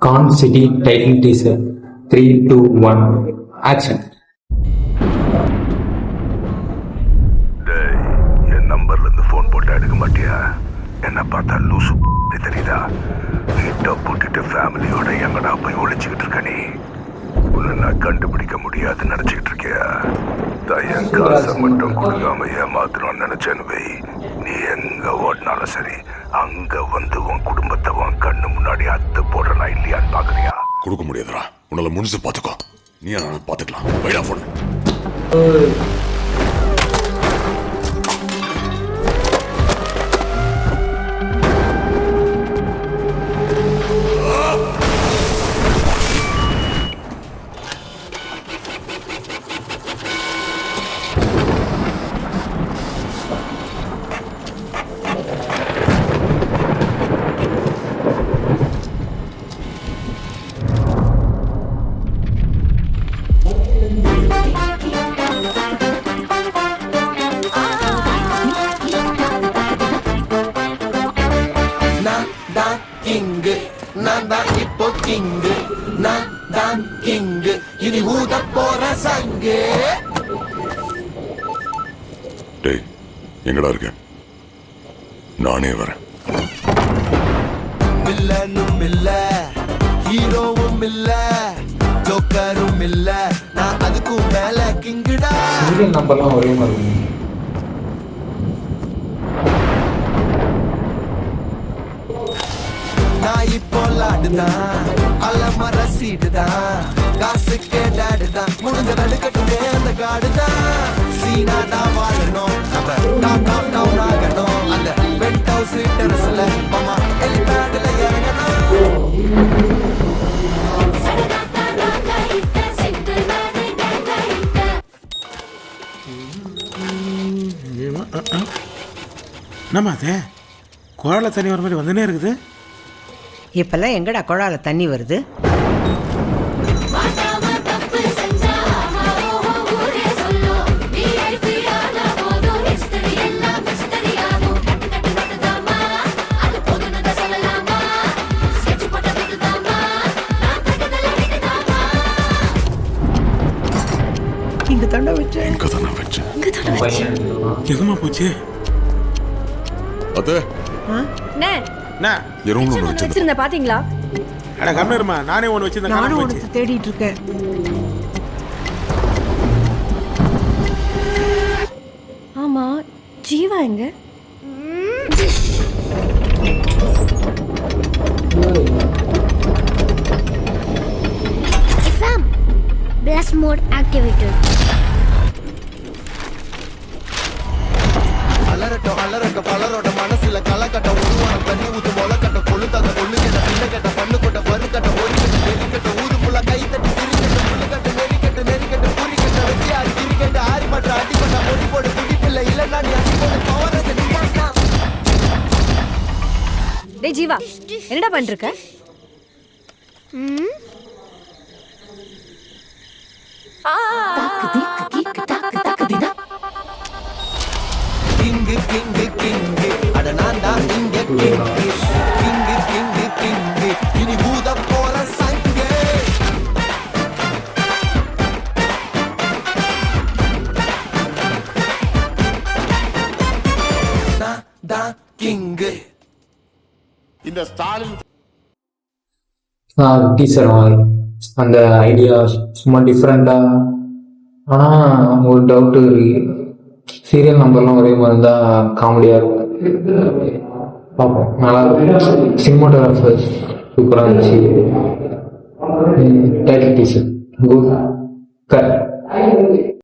Khan city title teaser 3, 2, 1 action. டேய், என் நம்பர்ல இருந்து போன் போட்டு எடுக்க மாட்டியா? என்ன பார்த்தா லூசு தெரியுதா? வீட்டை போட்டுட்டு ஃபேமிலியோட எங்கடா போய் ஒழிச்சுக்கிட்டு இருக்க நீ? உன்னை நான் கண்டுபிடிக்க முடியாதுன்னு நினைச்சுக்கிட்டு இருக்கியா? என் காசை மட்டும் கொடுக்காம ஏமாத்துறோம்னு நினைச்சேன்னு வை, நீ எங்க ஓடினாலும் சரி அங்க வந்து உன் குடும்பத்தை உன் கண்ணு முன்னாடி அத்து போடுறனா இல்லையான்னு பாக்குறியா? கொடுக்க முடியாதுடா, உன்னால முடிஞ்சு பாத்துக்கோ. நீ நான் பாத்துக்கலாம். வைடா போன். நான் தான் இப்போ கிங்கு, நான் தான் கிங்கு, இனி ஊத போற சங்கு. டேய், எங்கடா இருக்க? நானே வரேன். வில்லனும் இல்ல, ஹீரோவும் இல்ல, ஜோக்கரும் இல்ல, நான் அதுக்கும் மேல கிங்குடா. சீரியல் நம்பர்லாம் ஒரே மாதிரி இருக்கும். நான் இப்போ லாடுதான், அலமர சீடுதான், காசு கேட்டாடுதான், முடிஞ்ச நடுக்கட்டுமே அந்த காடுதான். சீனா நான் வாழணும், டாப் டாப் டவுன் ஆகணும், அந்த பென்ட் ஹவுஸ் டெரஸ்ல மாமா ஹெலிபேட்ல இறங்கணும். என்னம்மா அது குழால தண்ணி வர மாதிரி வந்துனே இருக்குது? இப்பெல்லாம் எங்கடா குழால தண்ணி வருது? இங்க தண்டை வச்சேன். எங்க தானே வச்சேன்? எங்கம்மா போச்சு? அத்தை, என்ன எறும்பு ஒண்ணு வச்சிருந்தேன். வச்சிருந்த பாத்தீங்களா? அட கம்மிருமா, நானே ஒன்று வச்சிருந்தேன். நானும் காணாம உனக்கு போச்சு. தேடிட்டு இருக்கேன். ஆமா, ஜீவா எங்க? Fam, blast mode activated. அலரட்டும் அலரட்டும் பலரோட மனசுல கலக்கட்டும், உருவான தண்ணி ஊத்து முளக்கட்ட கொழுத்தாத கொள்ளுக்கட்ட பிள்ளைக்கட்ட பல்லுக்கட்ட பருக்கட்ட ஒருக்கட்ட நெறிக்கட்ட ஊரு புள்ள கை தட்டி சிரிக்கட்ட புள்ளுக்கட்ட நெறிக்கட்ட நெறிக்கட்ட புரிக்கட்ட வெட்டியாடி கிரிக்கட்ட ஆரி பற்ற அடிப்பட்ட பொடி போடு குடிப்பில்லை இல்லைன்னா நீ அடி போடு பவரத்தை நீ மாட்டா. டேய் ஜீவா, என்னடா பண்ணிட்டு இருக்க? கிங்கு கிங்கு கிங்கு, அட நான் தான் இங்க கிங்கு, கிங்கு கிங்கு கிங்கு, இனி ஊத போற சங்கு. நான் தான் கிங்கு. இந்த ஸ்டாலின் டீசர் அந்த ஐடியா சும்மா டிஃப்ரெண்டா. ஆனா ஒரு டவுட் இருக்கு, சீரியல் நம்பர்லாம் ஒரே மாதிரி இருந்தா காமெடியா இருக்கும். பார்ப்போம், நல்லா இருக்கும். சினிமாட்டோகிராஃபர் சூப்பராக இருந்துச்சு. Title teaser good.